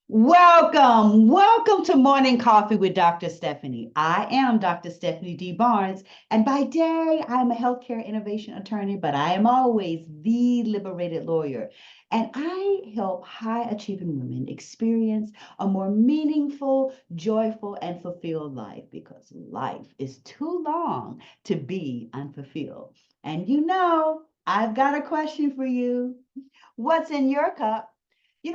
Welcome to Morning Coffee with Dr. Stephanie. I am Dr. Stephanie D. Barnes, and by day, I am a healthcare innovation attorney, but I am always the liberated lawyer. And I help high achieving women experience a more meaningful, joyful, and fulfilled life because life is too long to be unfulfilled. And I've got a question for you. What's in your cup?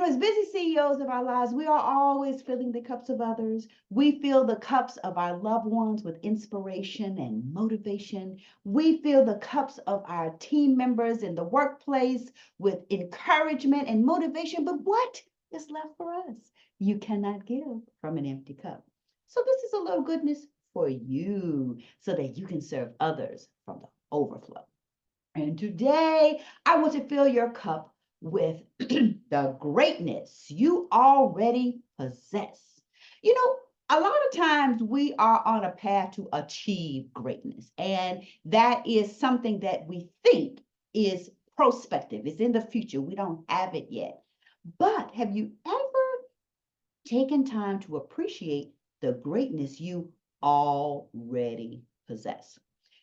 As busy CEOs of our lives, we are always filling the cups of others. We fill the cups of our loved ones with inspiration and motivation. We fill the cups of our team members in the workplace with encouragement and motivation. But what is left for us? You cannot give from an empty cup. So, this is a little goodness for you so that you can serve others from the overflow. And today, I want to fill your cup with the greatness you already possess. You know, a lot of times we are on a path to achieve greatness, and that is something that we think is prospective, is in the future. We don't have it yet. But have you ever taken time to appreciate the greatness you already possess?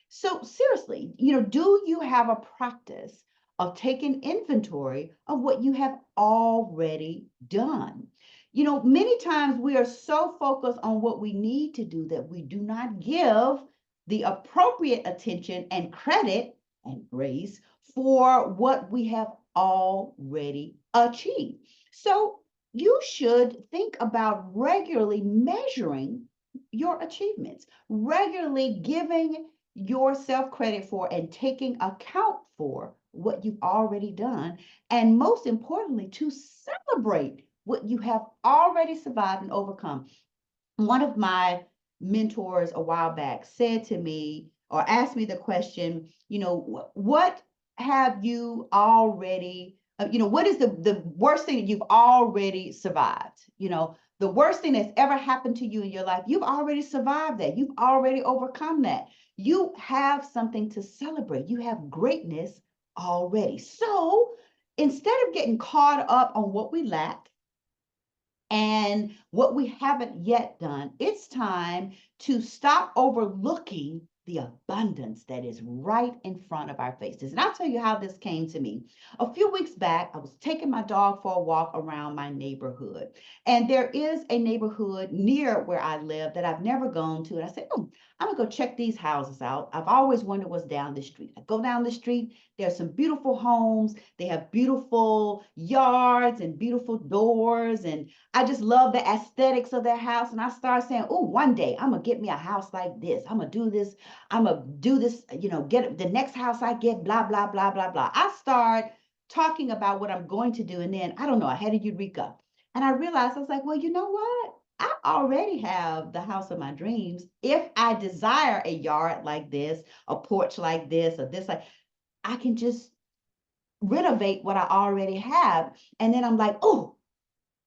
So seriously, do you have a practice of taking inventory of what you have already done? Many times we are so focused on what we need to do that we do not give the appropriate attention and credit and grace for what we have already achieved. So you should think about regularly measuring your achievements, regularly giving yourself credit for and taking account for what you've already done. And most importantly, to celebrate what you have already survived and overcome. One of my mentors a while back said to me or asked me the question, what have you already, what is the worst thing that you've already survived? The worst thing that's ever happened to you in your life, you've already survived that. You've already overcome that. You have something to celebrate. You have greatness already. So instead of getting caught up on what we lack, and what we haven't yet done, it's time to stop overlooking the abundance that is right in front of our faces. And I'll tell you how this came to me. A few weeks back, I was taking my dog for a walk around my neighborhood. And there is a neighborhood near where I live that I've never gone to. And I said, I'm going to go check these houses out. I've always wondered what's down the street. I go down the street, there's some beautiful homes. They have beautiful yards and beautiful doors. And I just love the aesthetics of their house. And I started saying, oh, one day I'm going to get me a house like this. I'm going to do this. I'm going to do this, get the next house I get, blah, blah, blah, blah, blah. I start talking about what I'm going to do. And then, I don't know, I had a eureka. And I realized, I was like, well, you know what? I already have the house of my dreams. If I desire a yard like this, a porch like this, or this, like, I can just renovate what I already have. And then I'm like, oh,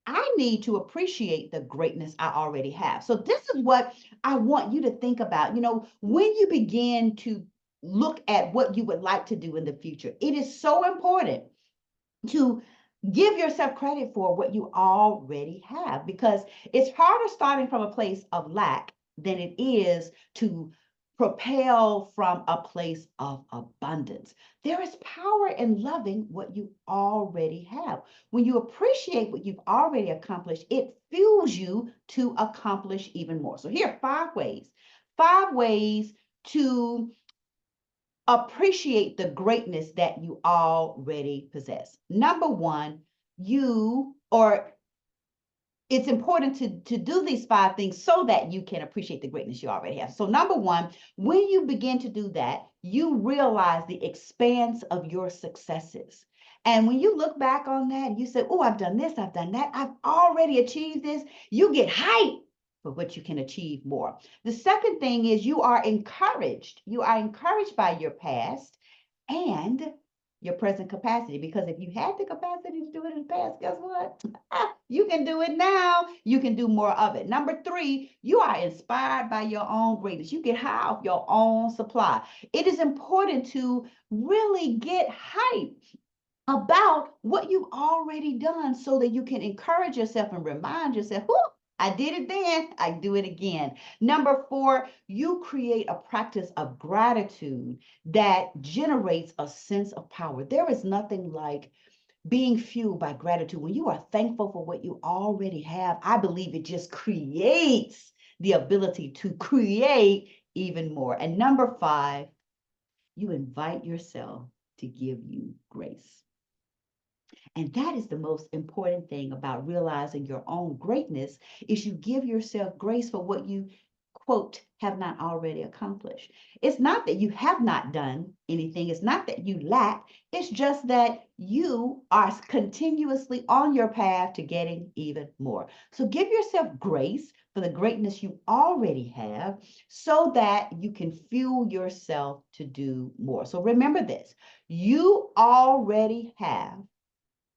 I need to appreciate the greatness I already have. So this is what I want you to think about. When you begin to look at what you would like to do in the future, it is so important to give yourself credit for what you already have because it's harder starting from a place of lack than it is to propel from a place of abundance. There is power in loving what you already have. When you appreciate what you've already accomplished, it fuels you to accomplish even more. So here are 5 ways to appreciate the greatness that you already possess. Number one, it's important to do these 5 things so that you can appreciate the greatness you already have. So number one, when you begin to do that, you realize the expanse of your successes. And when you look back on that and you say, oh, I've done this, I've done that, I've already achieved this, you get hyped for what you can achieve more. The second thing is you are encouraged. You are encouraged by your past and your present capacity, because if you had the capacity to do it in the past, guess what? You can do it now. You can do more of it. Number three, you are inspired by your own greatness. You get high off your own supply. It is important to really get hyped about what you've already done so that you can encourage yourself and remind yourself, "Whoo, I did it then, I do it again." Number four, you create a practice of gratitude that generates a sense of power. There is nothing like being fueled by gratitude. When you are thankful for what you already have, I believe it just creates the ability to create even more. And number five, you invite yourself to give you grace. And that is the most important thing about realizing your own greatness is you give yourself grace for what you, quote, have not already accomplished. It's not that you have not done anything. It's not that you lack. It's just that you are continuously on your path to getting even more. So give yourself grace for the greatness you already have so that you can fuel yourself to do more. So remember this, you already have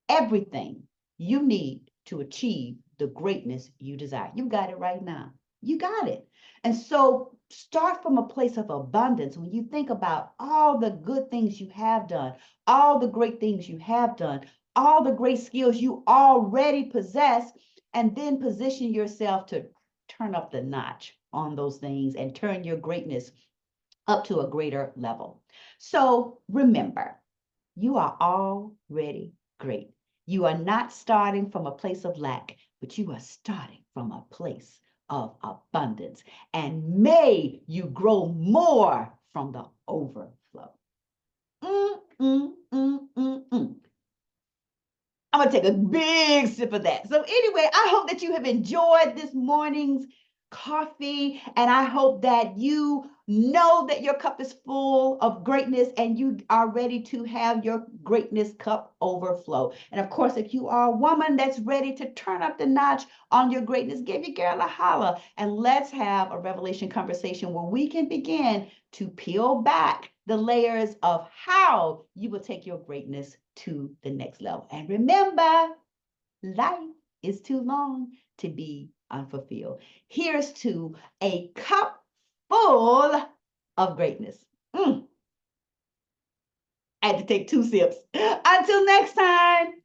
everything you need to achieve the greatness you desire. You got it right now. You got it. And so start from a place of abundance. When you think about all the good things you have done, all the great things you have done, all the great skills you already possess, and then position yourself to turn up the notch on those things and turn your greatness up to a greater level. So remember, you are already great. You are not starting from a place of lack, but you are starting from a place of abundance. And may you grow more from the overflow. Mm, mm, mm, mm, mm. I'm going to take a big sip of that. So anyway, I hope that you have enjoyed this morning's coffee, and I hope that you know that your cup is full of greatness and you are ready to have your greatness cup overflow. And of course, if you are a woman that's ready to turn up the notch on your greatness, give your girl a holler and let's have a revelation conversation where we can begin to peel back the layers of how you will take your greatness to the next level. And remember, life is too long to be unfulfilled. Here's to a cup full of greatness. I had to take 2 sips. Until next time.